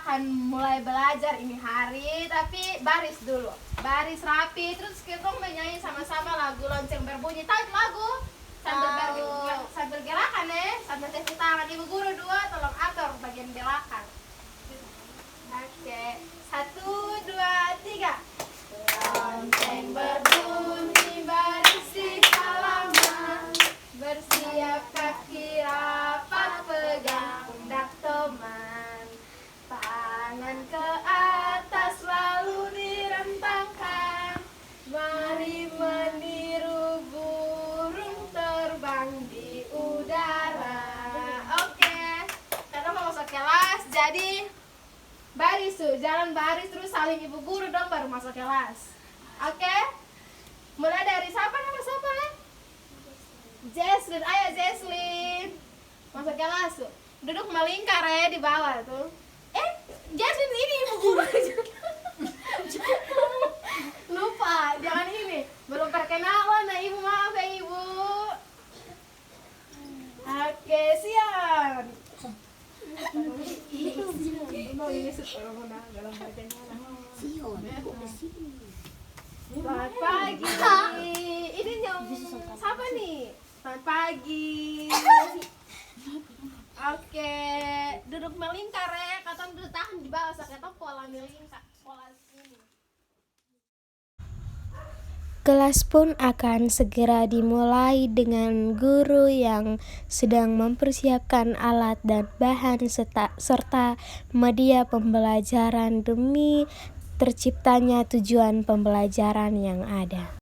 akan mulai belajar ini hari, tapi baris dulu, baris rapi. Terus kita menyanyi sama-sama lagu lonceng berbunyi. Tahu lagu? Sambil gerakan sambil tepuk tangan. Ibu guru 2 tolong atur bagian gerakan. Oke, 1, 2, 3. Lonceng berbunyi berisi halaman, bersiap kaki rapat pegang pundak teman, tangan ke atas lalu direntangkan, mari meniru burung terbang di udara. Oke, kita mau masuk kelas, jadi baris tuh, jalan baris terus saling ibu guru dong baru masuk kelas. Oke? Mulai dari siapa nama siapa? Jesslyn, ayo Jesslyn. Masuk kelas tuh. Duduk melingkar di bawah tuh. Jesslyn ini ibu guru. Lupa, jangan ini. Belum perkenalan, nah ibu maaf ya ibu. Oke, siap. Selamat pagi. Ini yang siapa nih? Selamat pagi. Oke, duduk melingkar ya. Katong duduk tahan di bawah. Katong pola melingkar, pola sini. Kelas pun akan segera dimulai dengan guru yang sedang mempersiapkan alat dan bahan serta media pembelajaran demi terciptanya tujuan pembelajaran yang ada.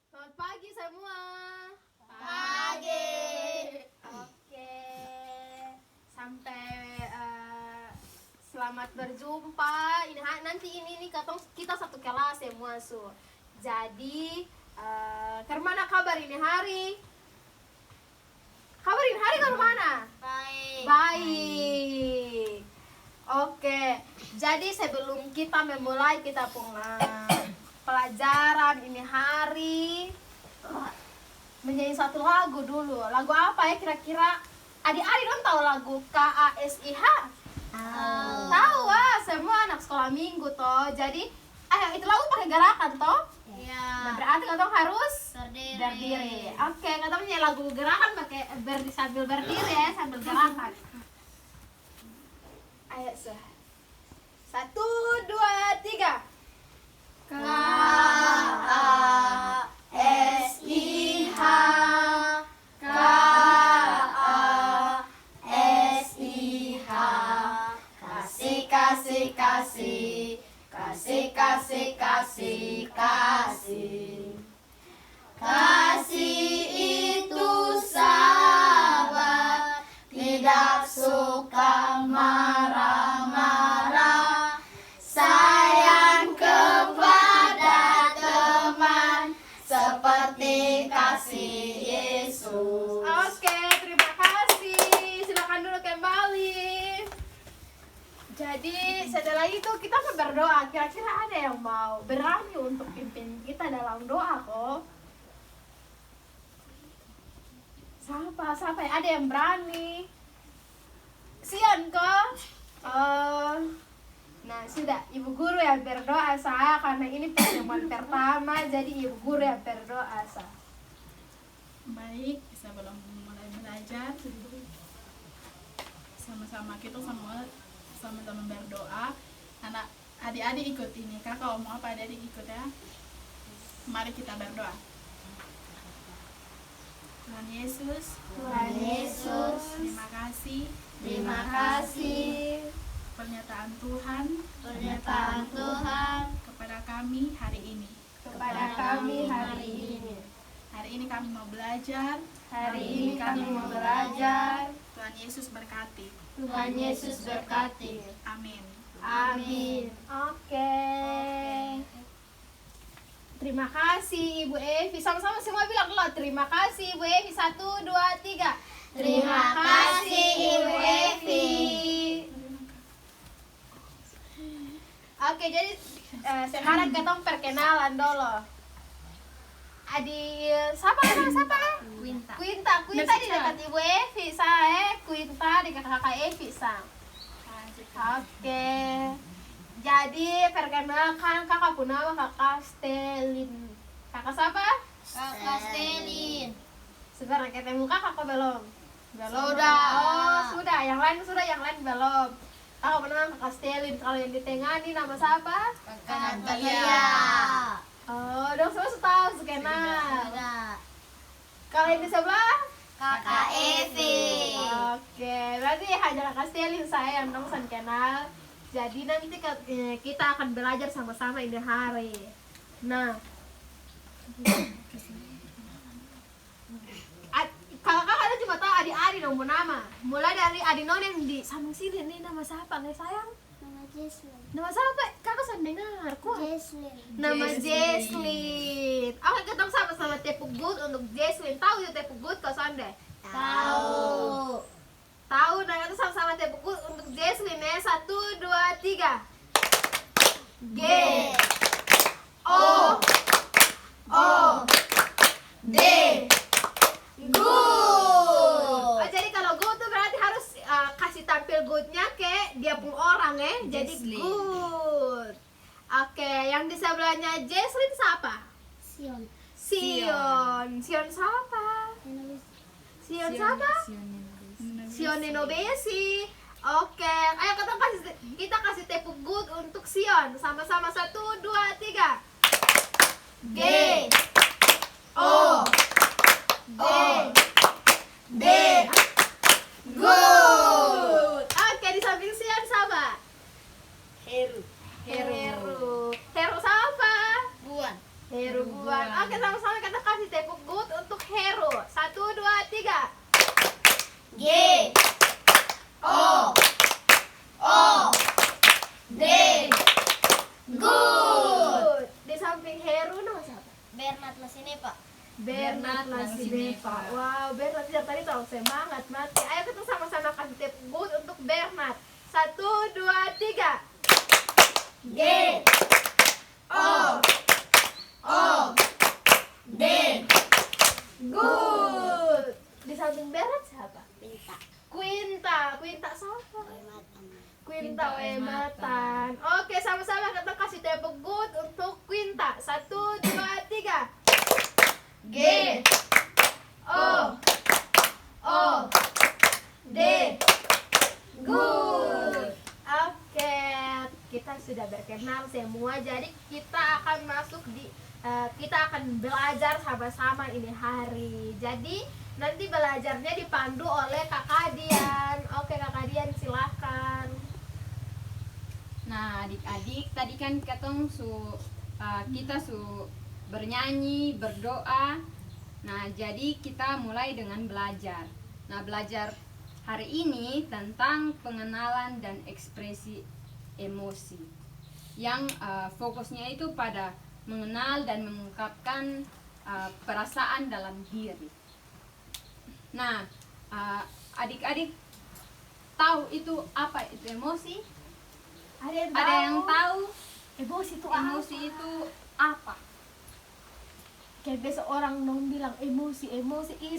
Selamat pagi semua. Pagi. Oke. Sampai selamat berjumpa. Nanti ini kita satu kelas ya muasu. Jadi kemana kabar ini hari? Kabar ini hari kemana? Baik. Baik. Oke. Jadi sebelum kita memulai kita punya pelajaran ini hari, menyanyi satu lagu dulu. Lagu apa ya kira-kira? Adik-adik dong tahu lagu KASIH? Tahu semua anak sekolah minggu toh. Jadi itu lagu pakai gerakan toh? Iya. Nah, berarti katong harus Berdiri. Oke, katong nyanyi lagu gerakan pakai sambil berdiri ya, sambil gerakan. Ayo sih. 1, 2, 3. KASIH KASIH kasih kasih kasih kasih kasih kasih kasih kasih itu sahabat tidak suka marah-marah, sayang kepada teman seperti kasih Yesus. Oke, terima kasih. Silakan dulu kembali. Jadi setelah itu kita berdoa. Kira-kira ada yang mau berani untuk pimpin kita dalam doa kok? Siapa ya? Ada yang berani? Sian kok? Nah sudah, ibu guru yang berdoa saya karena ini pertemuan pertama, jadi ibu guru yang berdoa saya. Baik, sebelum mulai belajar sama-sama kita sama-sama berdoa. Anak adik-adik ikut ini, kakak mau apa adik-adik ikut ya. Mari kita berdoa. Tuhan Yesus, terima kasih pernyataan Tuhan kepada kami hari ini. Hari ini kami mau belajar. Tuhan Yesus berkati. Amin. Oke. Terima kasih Ibu Evi. Sama-sama semua bilang lo terima kasih Ibu Evi. 1, 2, 3. Terima kasih Ibu Evi. Oke, jadi sekarang kita perkenalan dulu. Siapa? Quinta di dekat Ibu Evi saya, Quinta di kakak Evi sang. Oke. Jadi perkenalkan kakak pun nama kakak Stelin. Kakak siapa? Kakak Stelin. Sudah ketemu kakak kok belum? Sudah. Oh, sudah. Yang lain belum. Kakak pun nama kakak Stelin. Kalau yang di tengah ini nama siapa? Kakak Natalia. Oh, dong semua sudah tahu sekenal. Kalau yang di sebelah? Kakak Evi. Oke, berarti hanya kakak Stelin saya yang dong kenal. Jadi nanti kita akan belajar sama-sama ini hari. Nah, kakak ada cuma tahu adik-adik nomor nama. Mulai dari adik non yang di samping sini nih nama siapa nih sayang? Nama Jesslyn. Nama siapa? Kakak sudah dengar kok. Jesslyn. Nama Jesslyn. Oke, kita sama-sama tepuk good untuk Jesslyn. Tahu ya tepuk good kau Sonde? Tahu. Tahu, nah kita sama-sama tepuk good untuk Jesslyn ya. 1, 2, 3. G O O D. Good. Oh, jadi kalau good tuh berarti harus kasih tampil goodnya ke dia pun orang ya. Jadi good. Oke, yang di sebelahnya Jesslyn siapa? Sion. Sion siapa? Sion siapa? Sion Nenobesi. Oke, ayo kita kasih tepuk good untuk Sion. Sama-sama 1, 2, 3. G O D D. Good. Oke, di samping Sion siapa? Heru. Heru siapa? Buan. Heru Buan. Oke, sama-sama kita kasih tepuk good untuk Heru. 1, 2, 3. G O O D. Good. Di samping Heru nama siapa? Bernard Masine, Pak. Bernard Lasinepa. Wow, Bernard sejak tadi terlalu semangat mati. Ayo kita sama-sama kasih tepuk good untuk Bernard. 1, 2, 3. G O O D. Good. Di samping Bernard siapa? Pinta. Quinta siapa? Wematan. Quinta Wematan. Oke, sama-sama kita kasih tepuk good untuk Quinta. 1, 2, 3. G O O D. Good. Oke, kita sudah berkenal semua. Jadi kita akan masuk kita akan belajar sama-sama ini hari. Jadi nanti belajarnya dipandu oleh Kakak Dian. Oke, Kakak Dian silahkan. Nah, adik-adik tadi kan kita bernyanyi, berdoa. Nah, jadi kita mulai dengan belajar. Nah, belajar hari ini tentang pengenalan dan ekspresi emosi. Yang fokusnya itu pada mengenal dan mengungkapkan perasaan dalam diri. Nah, adik-adik tahu itu apa itu emosi? Ada yang tahu Emosi itu emosi itu apa? Kayak biasa orang dong bilang emosi.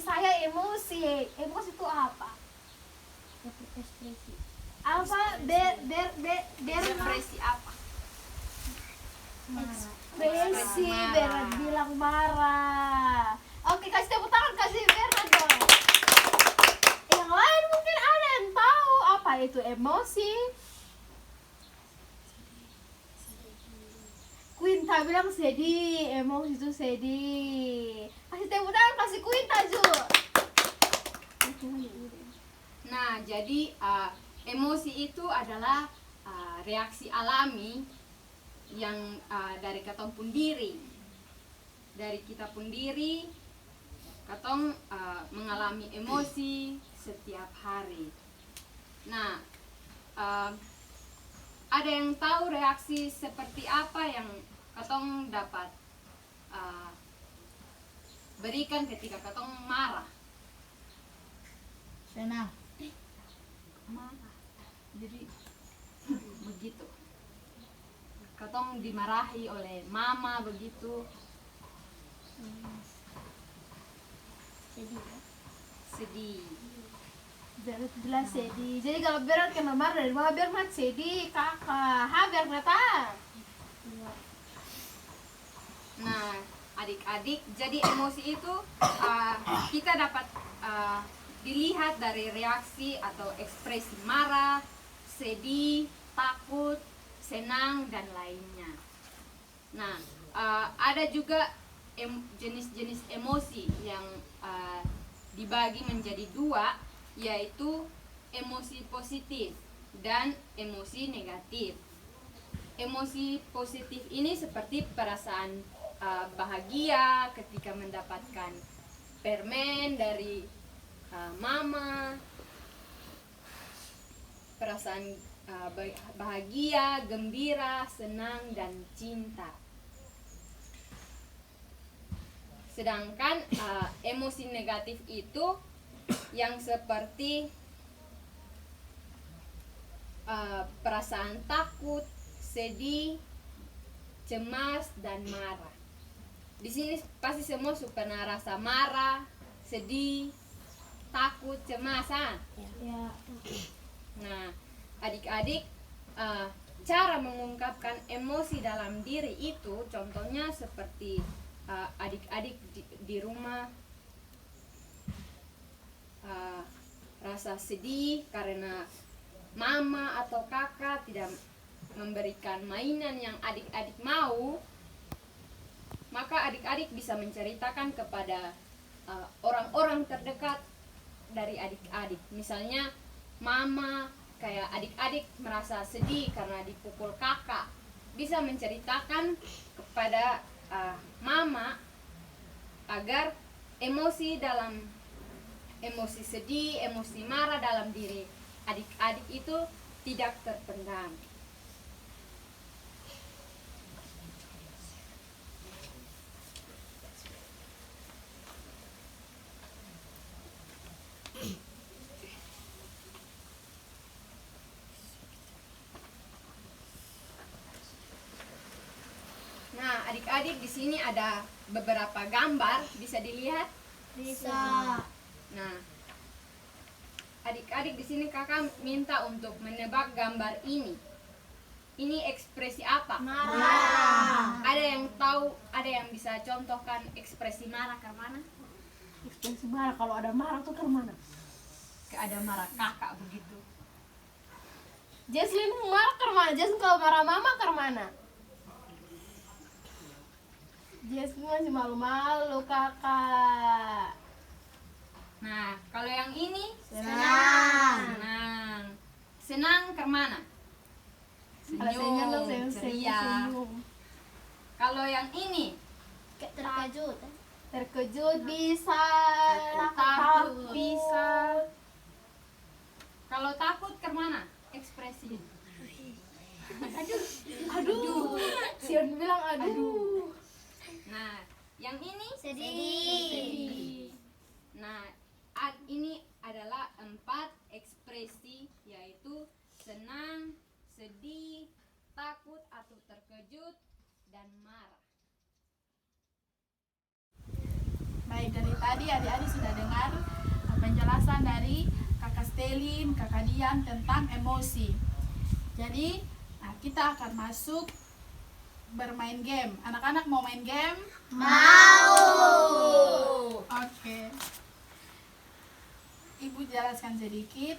Saya emosi. Emosi itu apa? Ekspresi. Apa? Ekspresi apa? Ekspresi. Marah. Berat bilang marah. Oke, kasih tepuk tangan, kasih Berat dong. Yang lain mungkin ada yang tahu apa itu emosi. Quinta bilang sedih, emosi itu sedih. Kasih tepuk tangan, kasih Quinta Ju. Nah, jadi emosi itu adalah reaksi alami yang dari katong pun diri. Dari kita pun diri, katong mengalami emosi setiap hari. Nah, ada yang tahu reaksi seperti apa yang katong dapat berikan ketika katong marah? Senang. Marah. Jadi begitu. Katong dimarahi oleh mama begitu. Sedih. sedih. Jelas sedih. Jadi kalau berat kena marah dari mama biar mat sedih kakak. Biar kata. Nah, adik-adik, jadi emosi itu kita dapat dilihat dari reaksi atau ekspresi marah, sedih, takut, senang, dan lainnya. Nah, ada juga jenis-jenis emosi yang dibagi menjadi dua, yaitu emosi positif dan emosi negatif. Emosi positif ini seperti perasaan bahagia ketika mendapatkan permen dari mama, perasaan bahagia, gembira, senang, dan cinta. Sedangkan emosi negatif itu yang seperti perasaan takut, sedih, cemas, dan marah. Di sini pasti semua pernah rasa marah, sedih, takut, cemas. Ya. Nah, adik-adik, cara mengungkapkan emosi dalam diri itu contohnya seperti adik-adik di rumah rasa sedih karena mama atau kakak tidak memberikan mainan yang adik-adik mau, maka adik-adik bisa menceritakan kepada orang-orang terdekat dari adik-adik. Misalnya mama, kayak adik-adik merasa sedih karena dipukul kakak, bisa menceritakan kepada mama agar emosi sedih, emosi marah dalam diri adik-adik itu tidak terpendam. Nah, adik-adik, di sini ada beberapa gambar, bisa dilihat? Bisa. Nah, adik-adik, di sini kakak minta untuk menebak gambar ini. Ini ekspresi apa? Marah. Ada yang tahu, ada yang bisa contohkan ekspresi marah ke mana? Ekspresi marah, kalau ada marah tuh ke mana? Ada marah kakak begitu. Jesslyn marah ke mana? Jesslyn kalau marah mama ke mana? Jesslyn masih malu-malu kakak. Nah, kalau yang ini Senang. senang ke mana? Kalau senyum dong, senyum, ceria. senyum. Kalau yang ini Terkejut. Terkejut bisa, takut bisa. Kalau takut ke mana ekspresi? aduh. Sion bilang aduh. Nah, yang ini Sedih. Nah, ini adalah 4 ekspresi, yaitu senang, sedih, takut atau terkejut, dan marah. Baik, dari tadi adik-adik sudah dengar penjelasan dari Kakak Stelin, Kakak Dian tentang emosi. Jadi, kita akan masuk bermain game. Anak-anak mau main game? Mau. Oke. Ibu jelaskan sedikit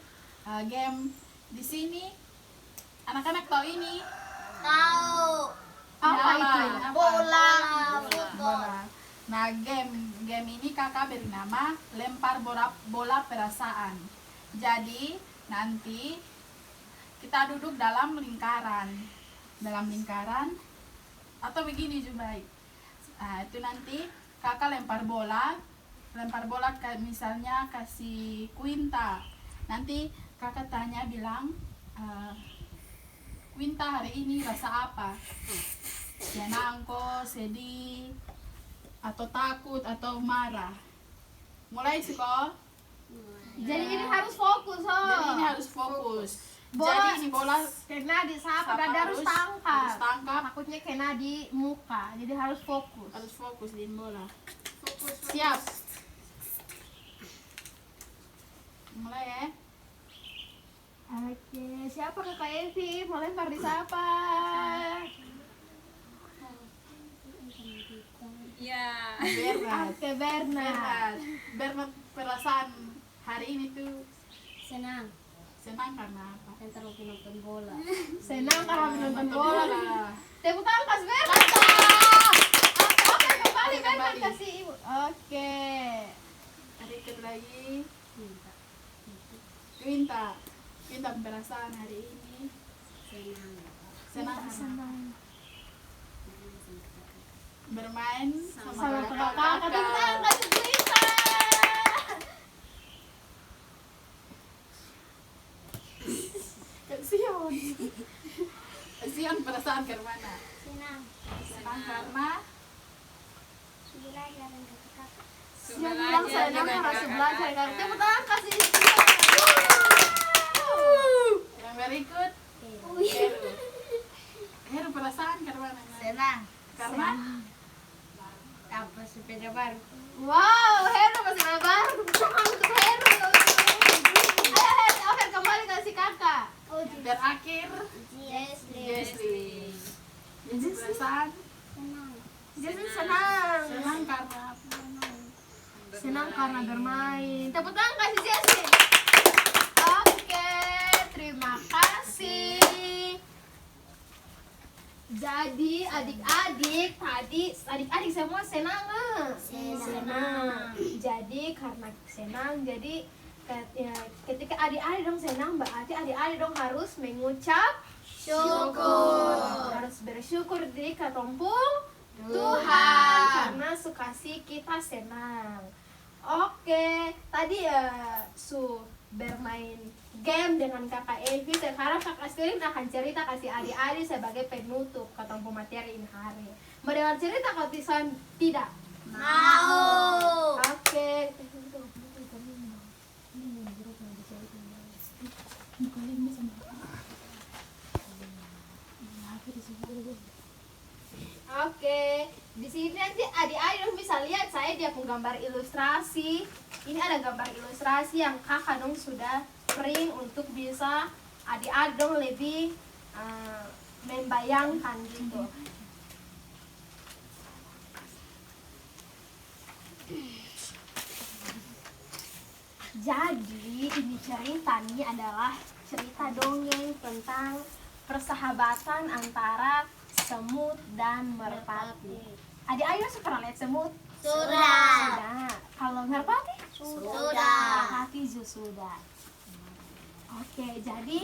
game di sini. Anak-anak tahu ini? Tahu. Apa itu? Bola. Bola. Football. Nah, game ini kakak beri nama lempar bola perasaan. Jadi nanti kita duduk dalam lingkaran, atau begini juga baik. Nah, itu nanti kakak lempar bola kayak misalnya kasih Quinta. Nanti kakak tanya bilang, Quinta hari ini rasa apa? Senang kok, sedih, atau takut, atau marah. Mulai sih kok. Jadi ini harus fokus, Jadi ini harus fokus. Bola- Jadi ini bola kena di sapu dan harus harus tangkap. tangkap. Takutnya kena di muka, jadi harus fokus. Harus fokus di bola. Siap. Mulai ya. Oke, siapa kakak Evi? Mau lempar di siapa? Ya. Bernard. Oke, Bernard. Bernard perasaan hari ini tuh Senang. senang karena apa? Ntar mau nonton bola. Senang karena menonton bola. Bola. Tepuk tangan pas Bernard. Oke, kembali Bernard kasih ibu. Oke. Ada ikut lagi. Quinta. Quinta perasaan hari ini Senang. senang. Bermain Sama kakak. Tepuk tangan kasih Quinta. Sion. Sion perasaan ke mana? Senang. Senang karena Sudah jalan ke kakak. Dia bilang senang karena belajar kan. Tepuk tangan kasih. yang berikut Heru. Heru perasaan ke mana? Senang. Karena Dapat sepeda baru. Wow, Heru masih lebar. Tepuk tangan untuk Heru. Ayo, Ofer kembali kasih kakak. terakhir Jesli. Jesli. Jesli perasaan Senang. Jadi senang. senang karena apa? Senang karena bermain. Tepuk tangan kasih Jessie. Oke, terima kasih. Jadi adik-adik tadi adik-adik semua senang nggak? Senang. Jadi karena senang jadi ketika adik-adik dong senang berarti adik-adik dong harus mengucap syukur. Harus bersyukur di ketompung Tuhan karena sukasi kita senang. Oke, tadi bermain game dengan kakak Evi. Sekarang kakak Stelin akan cerita kasih adik-adik sebagai penutup ketemu materi ini hari. Mau dengar cerita kau tidak? Mau. Oke. Oke, di sini nanti adik-adik dong bisa lihat saya dia pun gambar ilustrasi. Ini ada gambar ilustrasi yang kakak dong sudah print untuk bisa adik-adik dong lebih membayangkan gitu. Jadi ini cerita nih adalah cerita dongeng tentang persahabatan antara semut dan merpati. Adik-adik sudah pernah lihat semut? Sudah. Sudah. Kalau merpati? Sudah. Merpati juga sudah. Oke, jadi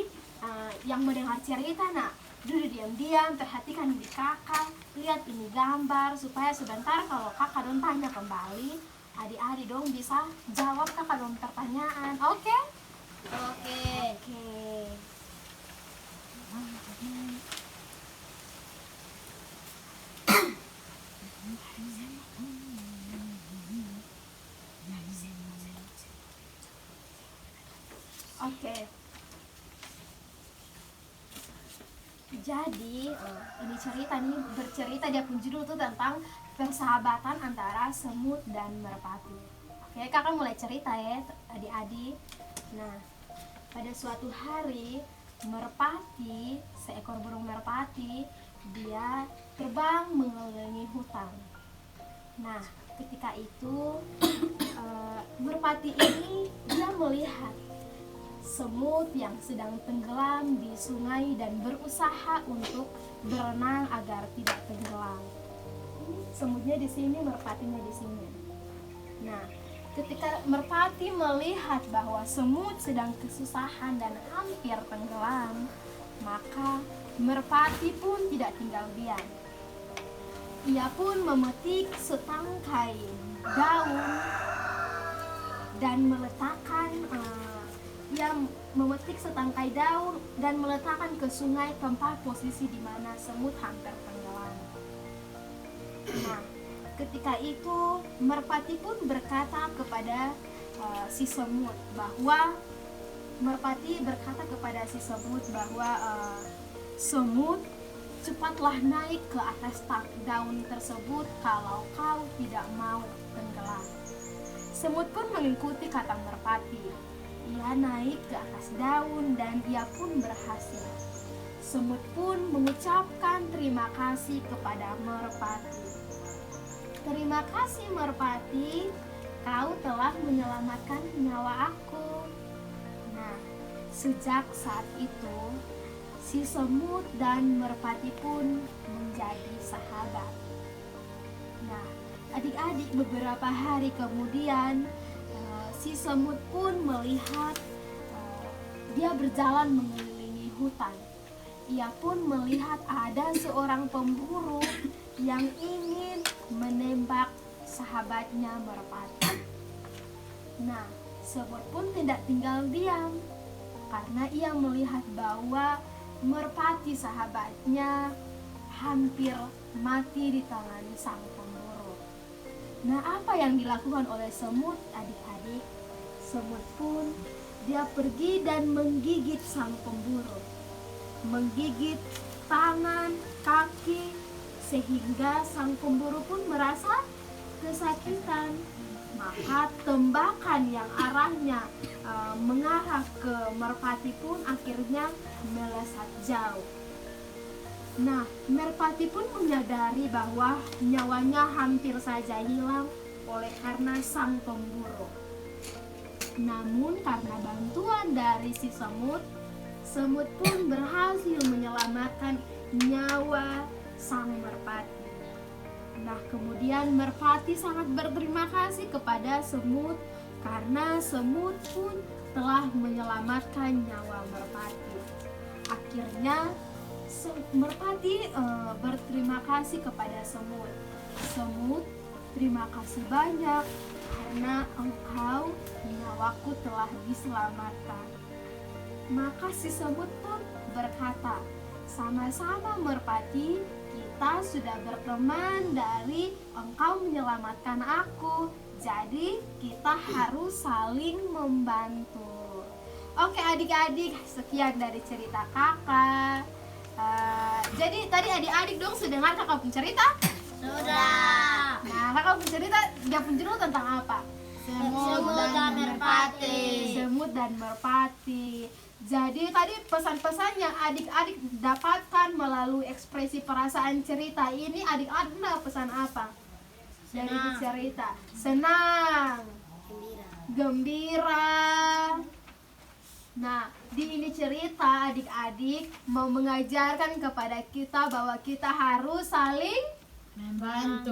yang mendengar cerita nak duduk diam-diam, perhatikan di kakak, lihat ini gambar supaya sebentar kalau kakak dong tanya kembali, adik-adik dong bisa jawab kakak dong pertanyaan. Oke? Oke. Oke. Oke. Jadi ini cerita nih bercerita dia pun judul tuh tentang persahabatan antara semut dan merpati. Oke, kakak mulai cerita ya adik-adik. Nah, pada suatu hari merpati, seekor burung merpati, dia terbang mengelilingi hutan. Nah, ketika itu merpati ini dia melihat semut yang sedang tenggelam di sungai dan berusaha untuk berenang agar tidak tenggelam. Semutnya di sini, merpatinya di sini. Nah, ketika merpati melihat bahwa semut sedang kesusahan dan hampir tenggelam, maka merpati pun tidak tinggal diam. Ia pun memetik setangkai daun dan meletakkan ke sungai tempat posisi di mana semut hampir tenggelam. Nah, ketika itu merpati pun berkata kepada si semut bahwa semut, cepatlah naik ke atas daun tersebut kalau kau tidak mau tenggelam. Semut pun mengikuti kata merpati. Ia naik ke atas daun dan ia pun berhasil. Semut pun mengucapkan terima kasih kepada merpati. Terima kasih merpati, kau telah menyelamatkan nyawa aku. Nah, sejak saat itu, si semut dan merpati pun menjadi sahabat. Nah, adik-adik, beberapa hari kemudian si semut pun melihat dia berjalan mengelilingi hutan. Ia pun melihat ada seorang pemburu yang ingin menembak sahabatnya merpati. Nah, semut pun tidak tinggal diam karena ia melihat bahwa merpati sahabatnya hampir mati di tangan sang pemburu. Nah, apa yang dilakukan oleh semut, adik-adik? Semut pun dia pergi dan menggigit sang pemburu. Menggigit tangan, kaki, sehingga sang pemburu pun merasa kesakitan. Maka tembakan yang arahnya mengarah ke merpati pun akhirnya melesat jauh. Nah, merpati pun menyadari bahwa nyawanya hampir saja hilang oleh karena sang pemburu. Namun karena bantuan dari si semut, semut pun berhasil menyelamatkan nyawa sang merpati. Nah, kemudian merpati sangat berterima kasih kepada semut karena semut pun telah menyelamatkan nyawa merpati. Akhirnya merpati berterima kasih kepada semut. Semut, terima kasih banyak karena engkau nyawaku telah diselamatkan. Maka si semut pun berkata, sama-sama merpati, kita sudah berteman dari engkau menyelamatkan aku. Jadi kita harus saling membantu. Oke adik-adik, sekian dari cerita kakak. Jadi tadi adik-adik dong sudah dengar kakak pun cerita? Sudah. Nah, kakak pun cerita, dia pun cerita tentang apa? Semut dan merpati. Semut dan merpati. Jadi tadi pesan-pesan yang adik-adik dapatkan melalui ekspresi perasaan cerita ini, adik-adik dapat pesan apa? Dari cerita. Senang. Gembira. Nah, di ini cerita adik-adik mau mengajarkan kepada kita bahwa kita harus saling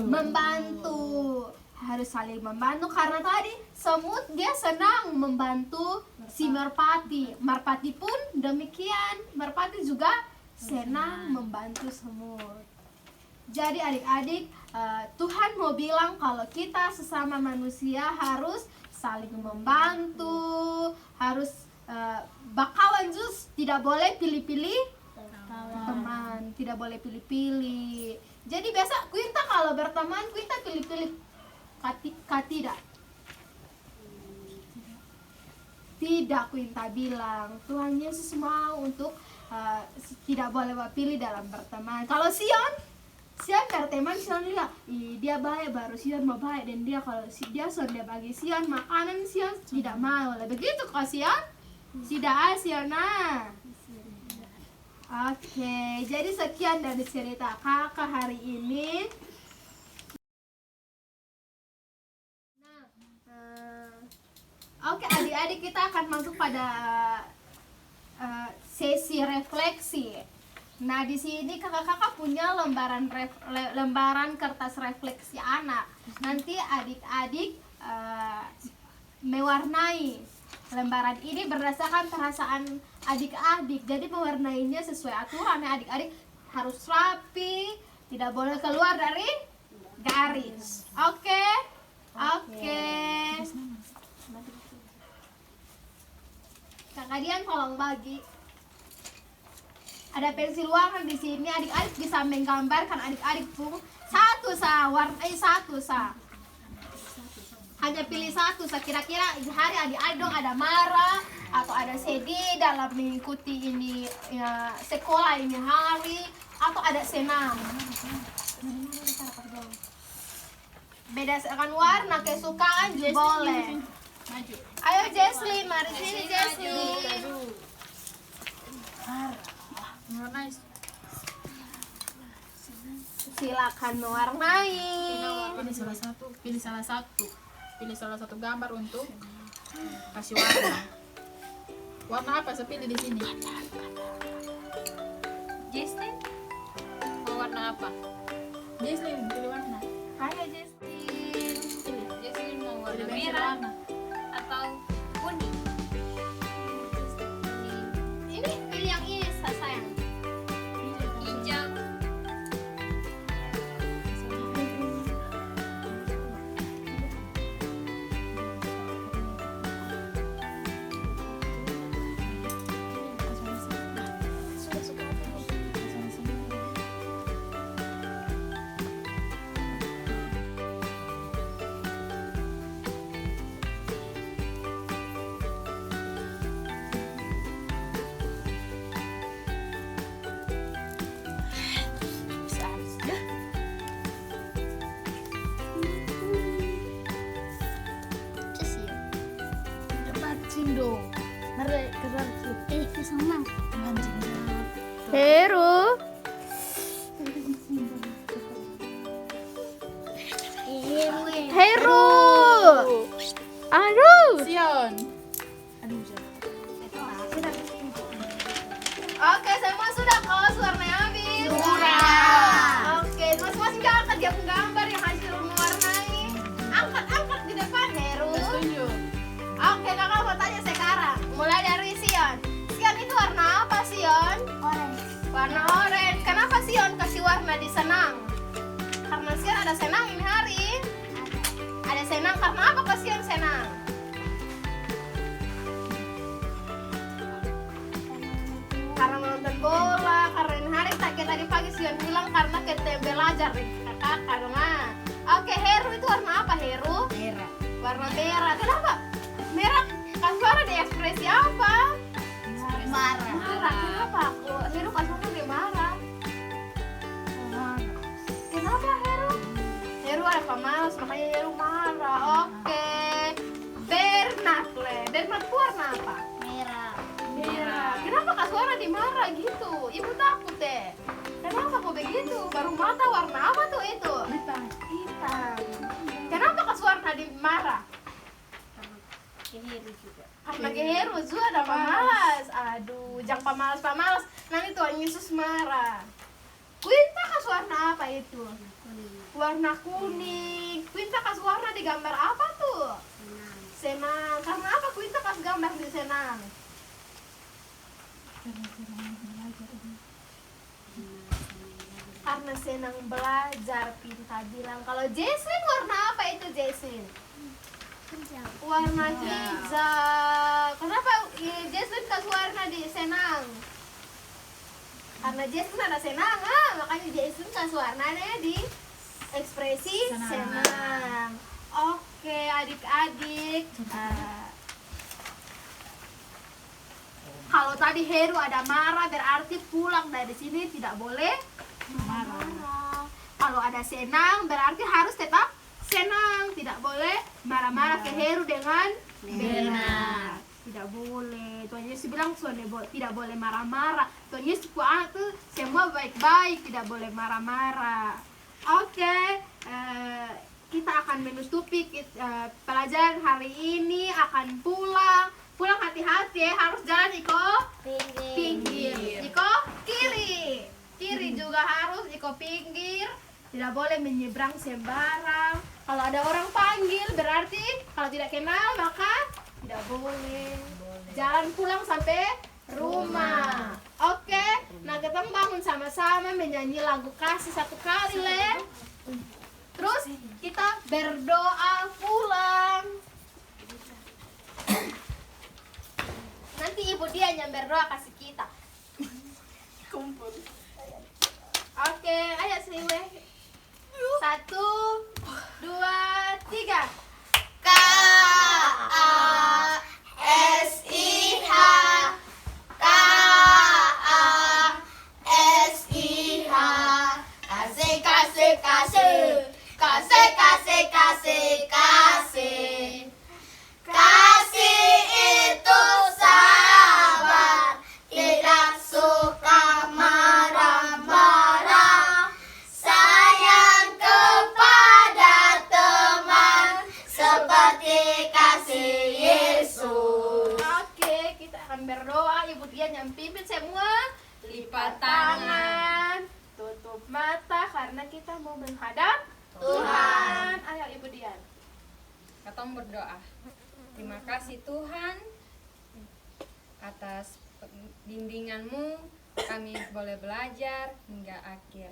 membantu. Harus saling membantu karena tadi semut dia senang membantu si merpati. Merpati pun demikian. Merpati juga senang membantu semut. Jadi adik-adik, Tuhan mau bilang kalau kita sesama manusia harus saling membantu, harus bakawan jus, tidak boleh pilih-pilih teman, tidak boleh pilih-pilih. Jadi biasa Quinta kalau berteman, Quinta pilih-pilih tidak Quinta bilang Tuhan Yesus mau untuk tidak boleh pilih dalam berteman. Kalau Sion berteman, Sion bilang dia baik, baru Sion mau baik, dan dia kalau dia dia bagi Sion makanan, Sion tidak mau. Begitu kok Sion? Tidak Sion. Oke, jadi sekian dari cerita kakak hari ini. Oke adik-adik, kita akan masuk pada sesi refleksi. Nah di sini kakak-kakak punya lembaran kertas refleksi anak. Nanti adik-adik mewarnai lembaran ini berdasarkan perasaan adik-adik. Jadi mewarnainya sesuai aturan ya adik-adik, harus rapi, tidak boleh keluar dari garis. Oke. Kakak Dian tolong bagi. Ada pensil warna di sini, adik-adik bisa menggambarkan adik-adik pun satu sa. Hanya pilih satu sa. Kira-kira hari adik-adik dong ada marah atau ada sedih dalam mengikuti ini sekolah ini hari, atau ada senang. Bedakan warna kesukaan juga boleh. Maju. Ayo Jesslyn, mari sini Jesslyn. Mewarnai. Silakan mewarnai. Pilih salah satu gambar untuk kasih warna. Warna apa saya pilih di sini? Jesslyn mau warna apa? Jesslyn pilih warna. Ayo Jesslyn. Jesslyn mau warna Pilih merah warna. atau kuning? Ini pilih yang ini sayang. Hijau. Heru. Heru. Aduh. Sion. Oke, semua sudah kos warnanya habis. Oke, masing-masing angkat dia penggambar yang hasil mewarnai. Angkat di depan Heru. Setuju. Oke, kakak mau tanya sekarang. Mulai dari Sion. Sion itu warna apa Sion? Warna orange. Kenapa Sion kasih warna di senang? Karena Sion ada senang ini hari. Ada senang karena apa kok Sion senang? Karena menonton bola, karena ini hari tadi pagi Sion bilang karena kita belajar kakak rumah. Oke, Heru itu warna apa Heru? Merah. Warna merah. Kenapa? Merah kasih warna di ekspresi apa? Marah. Marah. Kenapa? Kok Heru kasih warna di marah? Kenapa Heru? Heru ada pemalas makanya Heru marah. Oke. Bernard itu warna apa? Merah. Merah. Kenapa kasih warna di marah gitu? Ibu takut deh. Kenapa kok begitu? Baru mata warna apa tuh itu? Hitam. Kenapa kasih warna di marah? Kiri juga. Karena Heru juga ada pemalas. Aduh, jangan pemalas. Nanti Tuhan Yesus marah. Quinta kasih warna apa itu? Warna kuning. Quinta kasih warna di gambar apa tuh? Senang. Karena apa Quinta kasih gambar di senang? Karena senang belajar, Pinta bilang. Kalau Jesslyn warna apa itu Jesslyn? Warna hijau. Kenapa Jesslyn kasih warna di senang? Karena Jesslyn ada senang, makanya Jesslyn kasih warnanya di ekspresi senang. Oke, adik-adik. Kalau tadi Heru ada marah, berarti pulang dari sini tidak boleh marah. Kalau ada senang, berarti harus tetap senang, tidak boleh marah-marah ke Heru dengan benar. Tidak boleh. Tuhan Yesus bilang tidak boleh marah-marah. Tuhan Yesus anak tuh semua baik-baik, tidak boleh marah-marah. Oke, kita akan menutupi pelajaran hari ini, akan pulang. Pulang hati-hati ya, harus jalan Iko pinggir. Iko kiri juga harus Iko pinggir. Tidak boleh menyeberang sembarang. Kalau ada orang panggil berarti kalau tidak kenal maka tidak boleh. Jalan pulang sampai rumah. Oke, nah kita bangun sama-sama menyanyi lagu kasih satu kali Le. Terus kita berdoa pulang. Nanti ibu dia yang berdoa kasih kita. Kumpul. Oke, ayo Sriwe. 1, 2, 3. K-A-S-I-H K-A-S-I-H Kasih, kasih, kasih Kasih, kasih, kasih, kasih Angkat tangan. Tutup mata karena kita mau menghadap Tuhan. Ayo Ibu Dian. Katong berdoa. Terima kasih Tuhan atas bimbinganmu, kami boleh belajar hingga akhir.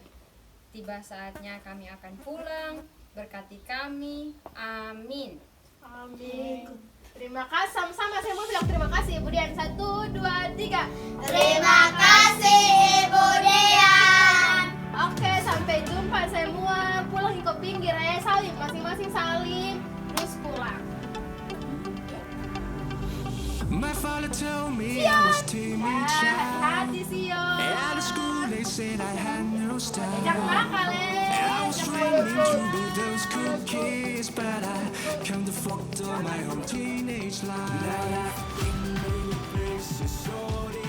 Tiba saatnya kami akan pulang, berkati kami. Amin. Amin. Terima kasih, sama-sama saya mau bilang terima kasih Ibu Dian. 1, 2, 3. Terima kasih Ibu Dian. Oke, sampai jumpa semua. Pulang ke pinggir ya, salim, masing-masing salim, terus pulang. My father told me I was timid child. Hati-hati Sio. At school they said I had no style. Jangan nakal I was training to be those cool kids, but I come to fucked up my whole teenage life. Now I've been many places, shorty.